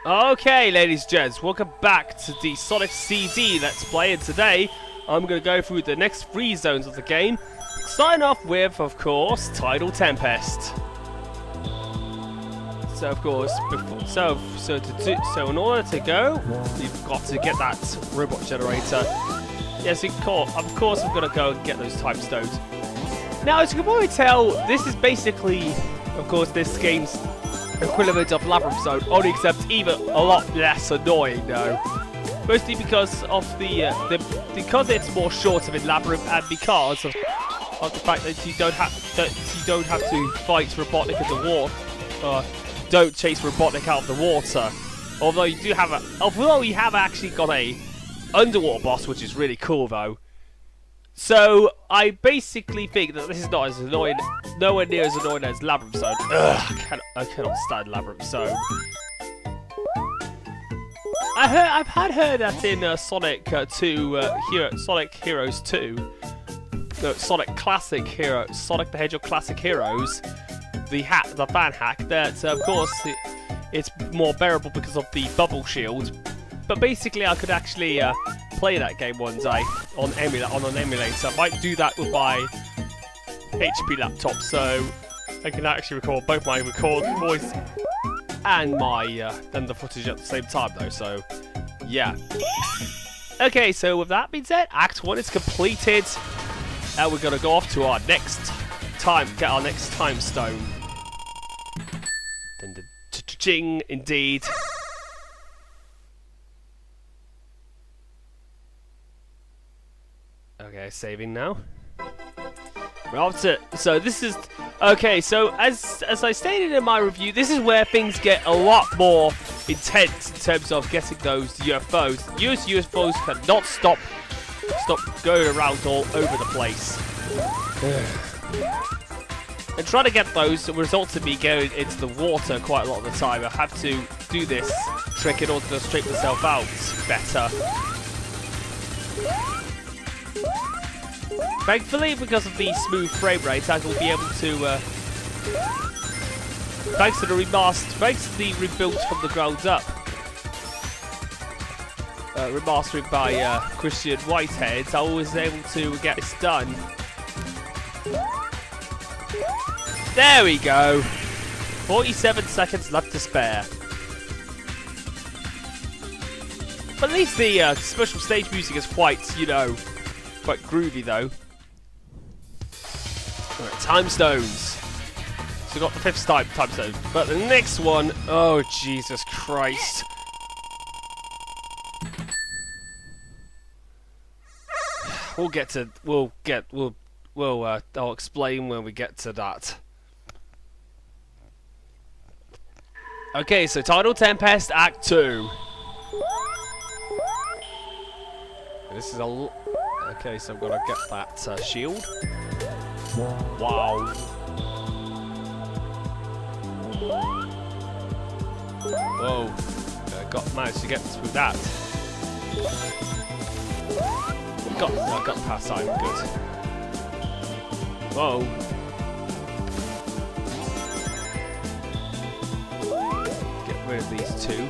Okay, ladies and gents, welcome back to the Sonic CD Let's Play, and today I'm going to go through the next 3 zones of the game, starting off with, of course, Tidal Tempest. So, of course, so in order to go, you've got to get that robot generator. Yes, of course, I'm going to go and get those time stones. Now, as you can probably tell, this is basically, of course, this game's equivalent of Labyrinths, only except even a lot less annoying though. Mostly because of because it's more shorter in Labyrinth, and because of the fact that you don't have to fight Robotnik in the water, don't chase Robotnik out of the water. Although you have actually got a underwater boss, which is really cool though. So I basically think that this is not as annoying, nowhere near as annoying as Labyrinth Zone. Ugh, I cannot stand Labyrinth Zone. I've heard that in Sonic Heroes 2, no, Sonic Classic Heroes, Sonic the Hedgehog Classic Heroes, the fan hack, that of course it's more bearable because of the bubble shield. But basically, I could actually play that game one day on an emulator. I might do that with my HP laptop, so I can actually record both my voice and the footage at the same time, though. So, yeah. Okay, so with that being said, Act 1 is completed, and we're gonna go off to our next get our next time stone. Ching, indeed. Okay, saving now. So this is okay. So as I stated in my review, this is where things get a lot more intense in terms of getting those UFOs. US UFOs cannot stop going around all over the place. And trying to get those results in me going into the water quite a lot of the time. I have to do this trick in order to straighten myself out better. Thankfully, because of the smooth frame rate, I will be able to, thanks to the rebuilt from the ground up, remastering by Christian Whitehead, I was able to get this done. There we go! 47 seconds left to spare. But at least the special stage music is quite, quite groovy though. Alright, time stones. So we got the 5th time stone. But the next one, oh Jesus Christ. I'll explain when we get to that. Okay, so Tidal Tempest Act 2. This is okay, so I'm gonna get that shield. Wow. Whoa. Managed to get through that. I got past that, good. Whoa. Get rid of these 2.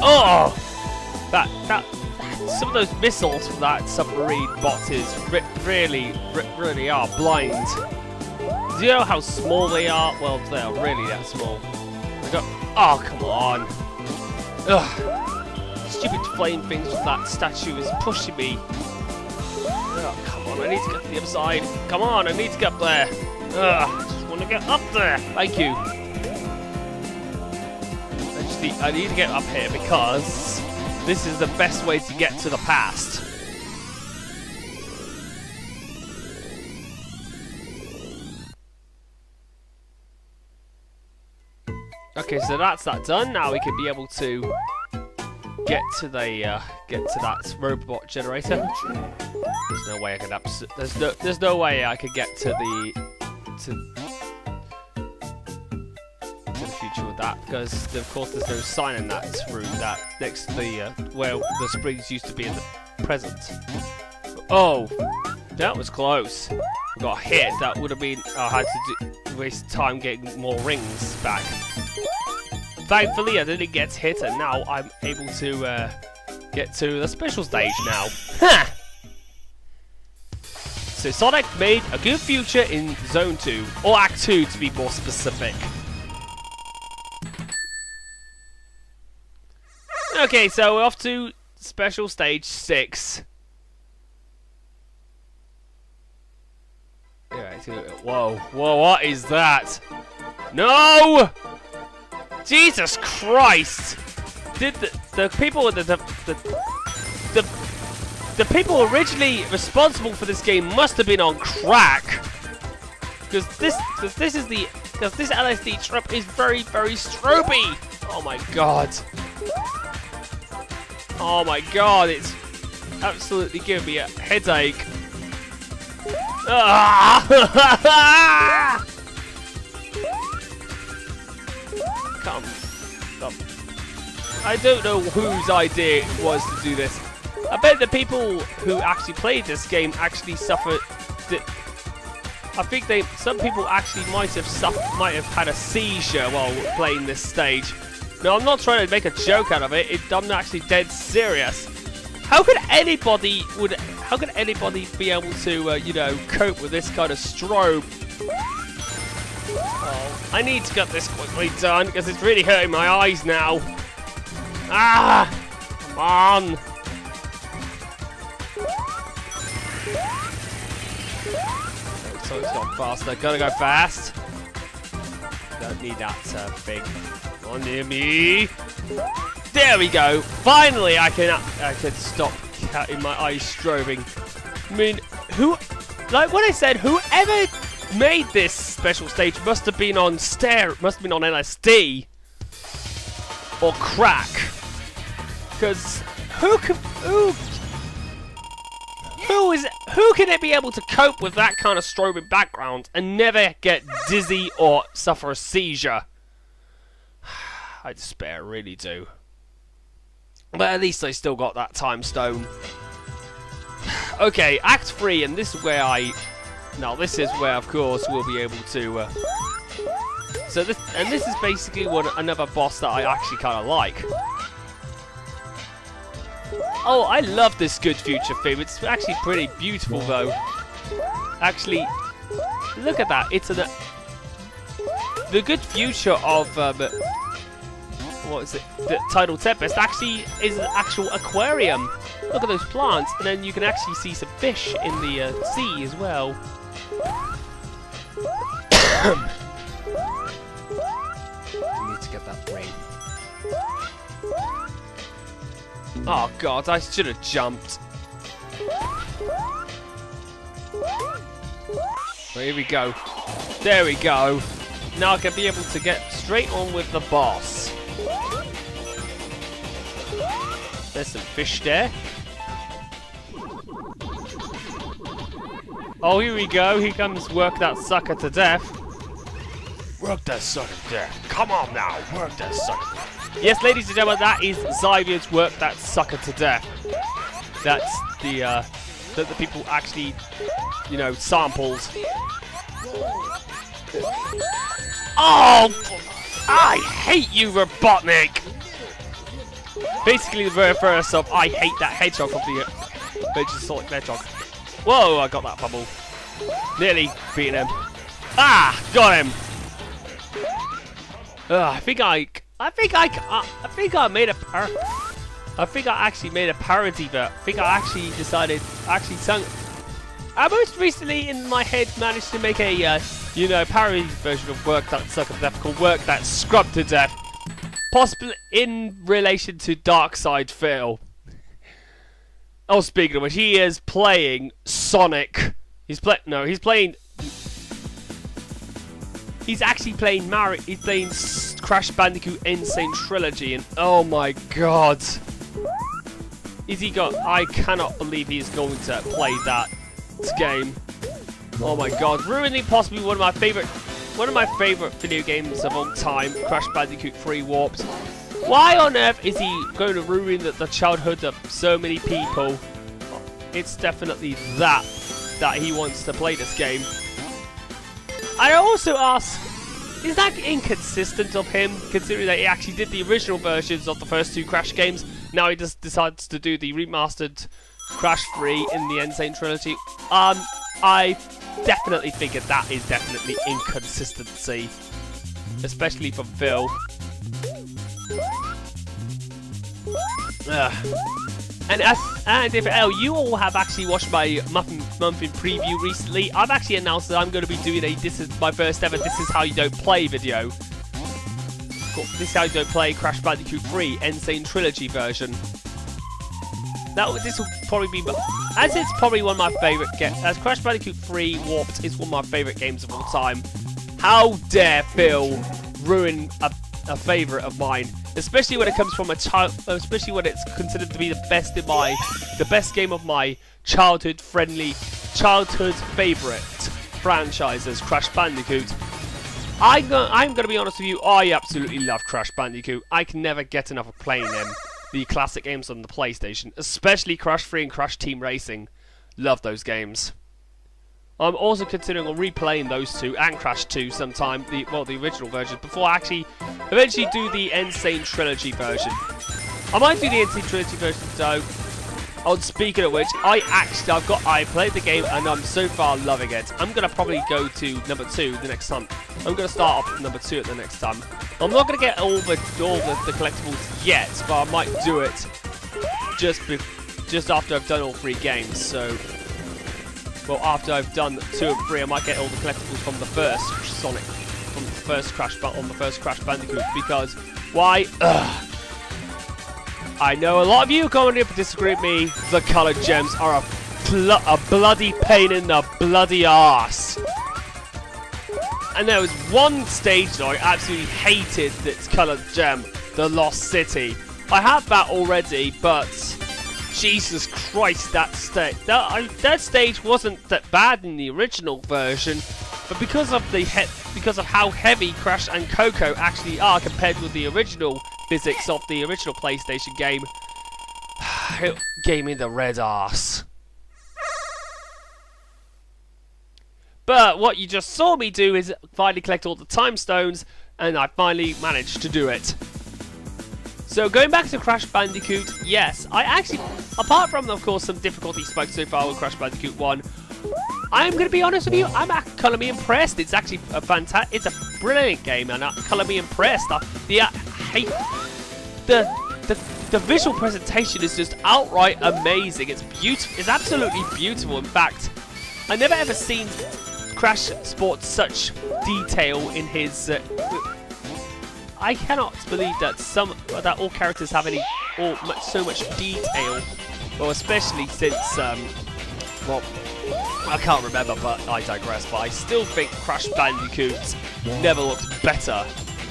Oh! Some of those missiles from that submarine bot really are blind. Do you know how small they are? Well, they are really that small. Oh, come on. Ugh. Stupid flame things with that statue is pushing me. Oh, come on, I need to get to the other side. Come on, I need to get up there. Ugh, I just want to get up there. Thank you. I need to get up here because this is the best way to get to the past. Okay, so that's that done. Now we can be able to get to that robot generator. There's no way I can there's no way I could get to the future with that, because of course there's no sign in that room that next to the where the springs used to be in the present. Oh, that was close. got hit, that would have been I had to waste time getting more rings back. Thankfully, I didn't get hit, and now I'm able to get to the special stage now. Ha! So Sonic made a good future in Zone 2, or Act 2 to be more specific. Okay, so we're off to special stage 6. Whoa, whoa, what is that? No! Jesus Christ! Did the people the people originally responsible for this game must have been on crack, because this LSD trip is very stroby. Oh my god! Oh my god! It's absolutely giving me a headache. Ah! Come. I don't know whose idea it was to do this. I bet the people who actually played this game actually suffered. I think some people actually might have had a seizure while playing this stage. No, I'm not trying to make a joke out of it. I'm actually dead serious. How could anybody be able to, you know, cope with this kind of strobe? Oh, I need to get this quickly done because it's really hurting my eyes now. Ah! Come on! So it's gone faster. Gotta go fast. Don't need that thing on near me. There we go. Finally, I can stop getting my eyes strobing. I mean, like what I said, whoever made this special stage must have been on LSD or crack. Because who can it be able to cope with that kind of strobing background and never get dizzy or suffer a seizure? I despair, really do. But at least I still got that time stone. Okay, Act 3, and this is where this is where, of course, we'll be able to. This is basically another boss that I actually kind of like. Oh, I love this Good Future theme. It's actually pretty beautiful, though. Actually, look at that. It's the Good Future of what is it? The Tidal Tempest actually is an actual aquarium. Look at those plants, and then you can actually see some fish in the sea as well. I need to get that ring. Oh god, I should have jumped. Well, here we go. There we go. Now I can be able to get straight on with the boss. There's some fish there. Oh, here we go. Here comes Work That Sucker to Death. Work that sucker to death. Come on now, work that sucker. Yes, ladies and gentlemen, that is Zyvian's Work That Sucker to Death. That's that the people actually, you know, sampled. Oh, I hate you, Robotnik. Basically, the reverse of I hate that hedgehog from the Sonic Hedgehog. Whoa, I got that bubble. Nearly beating him. Ah, got him. I think I actually made a parody, but I think I actually decided, sung. I most recently in my head managed to make a, parody version of Work That Sucker to Death called Work That Scrub to Death. Possibly in relation to Darkside Phil. Oh, speaking of which, he is playing Sonic. He's actually playing Mario. He's playing Crash Bandicoot Insane Trilogy, and oh my god, I cannot believe he's going to play that game. Oh my god, ruining possibly one of my favorite video games of all time, Crash Bandicoot 3 Warped. Why on earth is he going to ruin the childhood of so many people? It's definitely that that he wants to play this game. I also ask, is that inconsistent of him, considering that he actually did the original versions of the first 2 Crash games? Now he just decides to do the remastered Crash 3 in the Insane Trilogy. I definitely figured that is definitely inconsistency, especially from Phil. And if you all have actually watched my Muffin preview recently, I've actually announced that I'm going to be doing a "This is my first ever This is how you don't play" video. This is how you don't play Crash Bandicoot 3 Insane Trilogy version. This will probably be, as it's probably one of my favourite games, as Crash Bandicoot 3 Warped is one of my favourite games of all time. How dare Phil ruin a favourite of mine, especially when it comes from a child, especially when it's considered to be the best game of my childhood favourite franchises, Crash Bandicoot. I'm gonna be honest with you, I absolutely love Crash Bandicoot. I can never get enough of playing them. The classic games on the PlayStation, especially Crash 3 and Crash Team Racing. Love those games. I'm also considering on replaying those 2 and Crash 2 sometime, the original version, before I actually eventually do the Insane Trilogy version. I might do the Insane Trilogy version though. Speaking of which, I played the game and I'm so far loving it. I'm gonna probably go to number 2 the next time. I'm gonna start off at number 2 at the next time. I'm not gonna get all the collectibles yet, but I might do it just after I've done all 3 games. So, well, after I've done 2 and 3, I might get all the collectibles from the first Sonic, from the first Crash Bandicoot. Because why? I know a lot of you are going to disagree with me. The coloured gems are a bloody pain in the bloody arse. And there was one stage that I absolutely hated that's coloured gem, the Lost City. I have that already, but Jesus Christ, that stage wasn't that bad in the original version, but because of how heavy Crash and Coco actually are compared with the original physics of the original PlayStation game, it gave me the red arse. But what you just saw me do is finally collect all the time stones, and I finally managed to do it. So going back to Crash Bandicoot, yes, I actually, apart from of course some difficulty spikes so far with Crash Bandicoot 1, I'm going to be honest with you, I'm actually impressed. It's actually it's a brilliant game, and I'm actually impressed. The visual presentation is just outright amazing. It's beautiful. It's absolutely beautiful. In fact, I never ever seen Crash sport such detail in his. I cannot believe that all characters have so much detail. Well, especially since well, I can't remember, but I digress. But I still think Crash Bandicoot never looked better,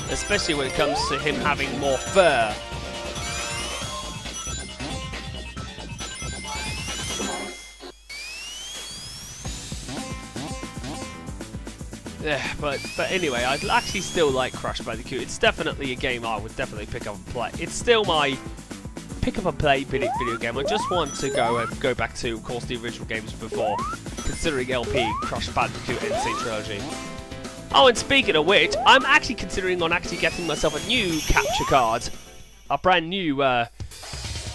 especially when it comes to him having more fur. Yeah, but anyway, I actually still like Crash Bandicoot. It's definitely a game I would definitely pick up and play. It's still my pick up and play video game. I just want to go back to, of course, the original games before, considering LP, Crash Bandicoot, Insane Trilogy. Oh, and speaking of which, I'm actually considering on actually getting myself a new capture card, a brand new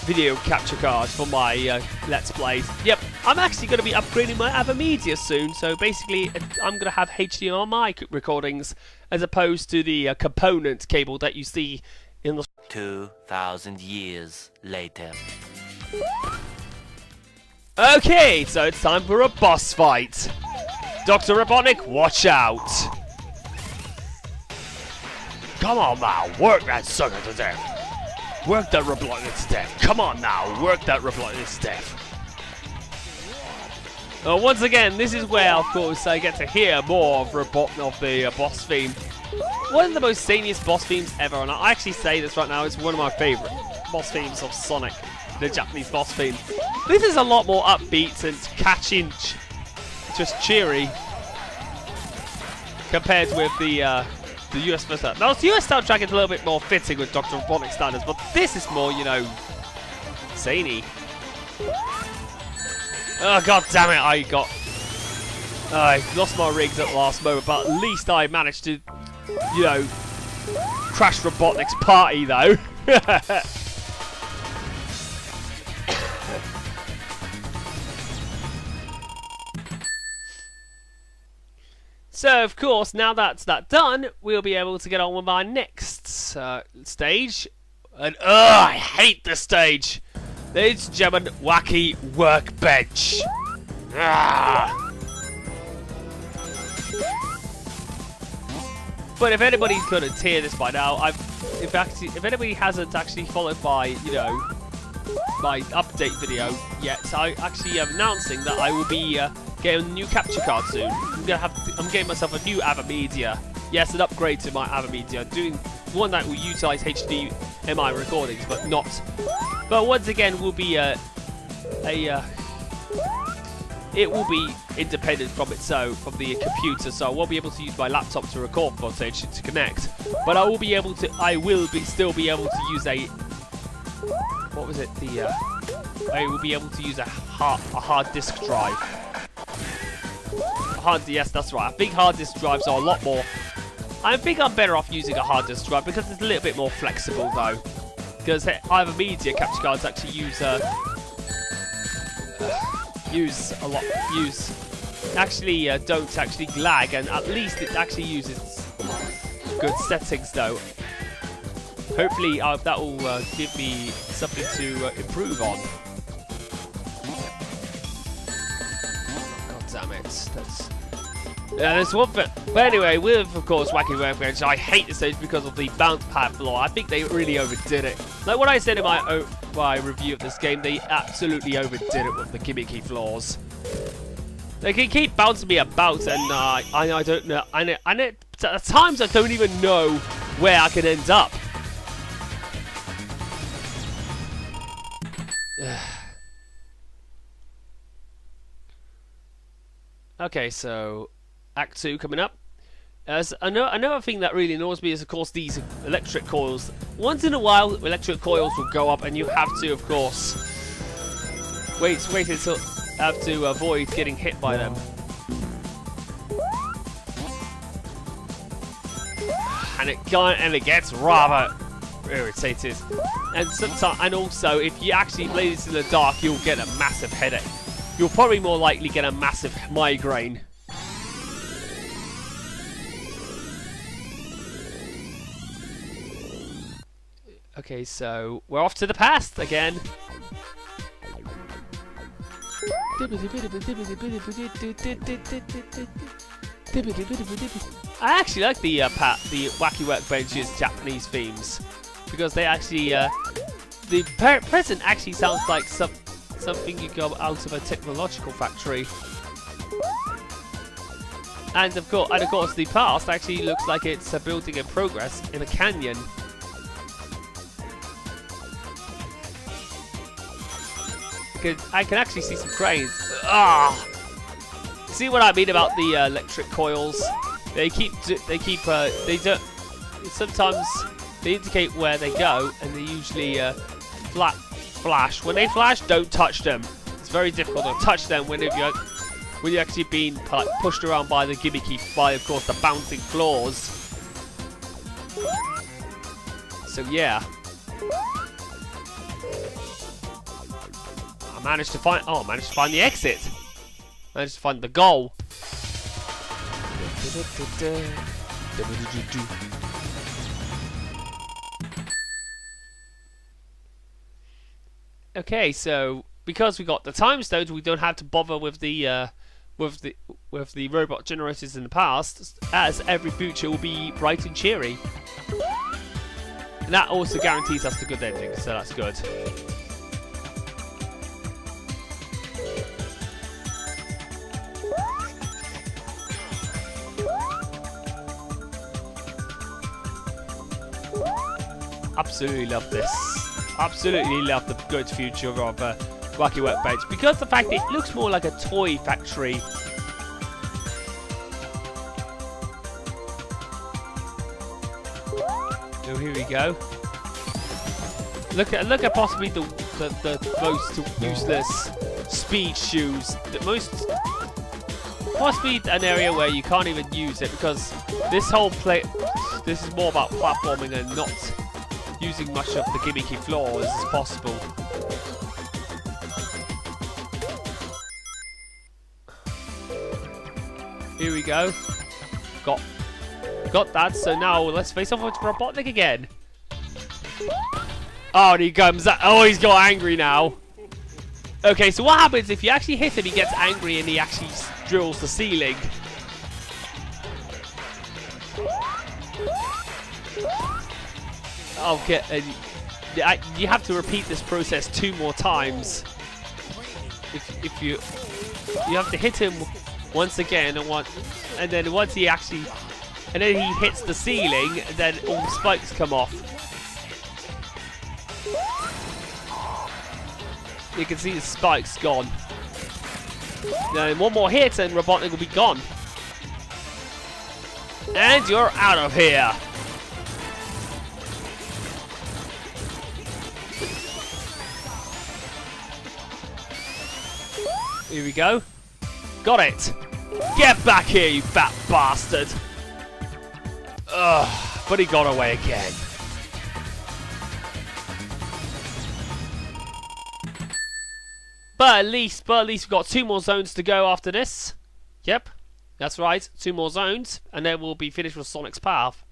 video capture card for my Let's Plays. Yep, I'm actually going to be upgrading my other media soon, so basically I'm going to have HDMI recordings as opposed to the component cable that you see in the 2,000 years later. Okay, so it's time for a boss fight. Dr. Robotnik, watch out. Come on now, work that sucker to death. Work that Robotnik to death. Come on now, work that Robotnik to death. Once again, this is where, of course, I get to hear more of the boss theme. One of the most saniest boss themes ever, and I actually say this right now, it's one of my favourite boss themes of Sonic, the Japanese boss theme. This is a lot more upbeat and catchy, just cheery, compared with the US soundtrack. Now, the US soundtrack is a little bit more fitting with Dr. Robotnik standards, but this is more, you know, zany. Oh, god damn it, I got I lost my rigs at the last moment, but at least I managed to, you know, crash Robotnik's party though. So, of course, now that's done, we'll be able to get on with our next stage. And, I hate this stage! Ladies and gentlemen, Wacky Workbench. But if anybody's going to hear this by now, if anybody hasn't actually followed my, you know, my update video yet, I actually am announcing that I will be getting a new capture card soon. I'm getting myself a new AVerMedia. Yes, an upgrade to my AVerMedia, doing one that will utilize HDMI recordings, but not. But once again, will be it will be independent from the computer, so I won't be able to use my laptop to record footage to connect. But I will still be able to use a I will be able to use a hard disk drive. Yes, that's right. I think hard disk drives are a lot more. I think I'm better off using a hard disk drive because it's a little bit more flexible though. Because AVerMedia capture cards actually don't actually lag, and at least it actually uses good settings though. Hopefully that will give me something to improve on. God damn it. There's one thing. But anyway, with, of course, Wacky Workbench, I hate this stage because of the bounce pad flaw. I think they really overdid it. Like what I said in my review of this game, they absolutely overdid it with the gimmicky flaws. They can keep bouncing me about, and I don't know. And at times I don't even know where I can end up. Okay, so Act 2 coming up. Another thing that really annoys me is, of course, these electric coils. Once in a while, electric coils will go up, and you have to, of course, wait until have to avoid getting hit by them. And it gets rather irritated. And sometimes, and also, if you actually play this in the dark, you'll get a massive headache. You'll probably more likely get a massive migraine. Okay, so we're off to the past again. I actually like the Wacky Workbench's Japanese themes because they actually the present actually sounds like something you go out of a technological factory, and of course the past actually looks like it's building in progress in a canyon. I can actually see some cranes. See what I mean about the electric coils? They don't. Sometimes they indicate where they go, and they usually flash. When they flash, don't touch them. It's very difficult to touch them when you're actually being pushed around by the gimmicky, of course, the bouncing floors. So yeah. I managed to find the exit. Managed to find the goal. Okay, so because we got the time stones, we don't have to bother with the robot generators in the past, as every future will be bright and cheery. And that also guarantees us a good ending, so that's good. Absolutely love this. Absolutely love the good future of Wacky Workbench because the fact it looks more like a toy factory. So here we go. Look at possibly the most useless speed shoes. The most possibly an area where you can't even use it because this whole this is more about platforming and not using much of the gimmicky floors as possible. Here we go. Got that. So now let's face off with Robotnik again. Oh, and he comes. Oh, he's got angry now. Okay, so what happens if you actually hit him? He gets angry and he actually drills the ceiling. Okay, you have to repeat this process 2 more times. If you have to hit him once again and then once he actually and then he hits the ceiling, and then all spikes come off. You can see the spikes gone. Then one more hit and Robotnik will be gone. And you're out of here. Here we go. Got it. Get back here, you fat bastard. Ugh, but he got away again. But at least we've got 2 more zones to go after this. Yep, that's right, 2 more zones, and then we'll be finished with Sonic's Path.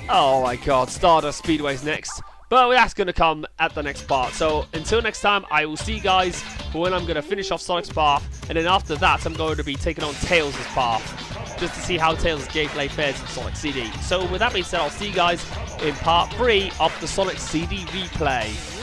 Oh my god, Stardust Speedway's next. But that's going to come at the next part. So until next time, I will see you guys for when I'm going to finish off Sonic's Path. And then after that, I'm going to be taking on Tails' path. Just to see how Tails' gameplay fares in Sonic CD. So with that being said, I'll see you guys in part 3 of the Sonic CD replay.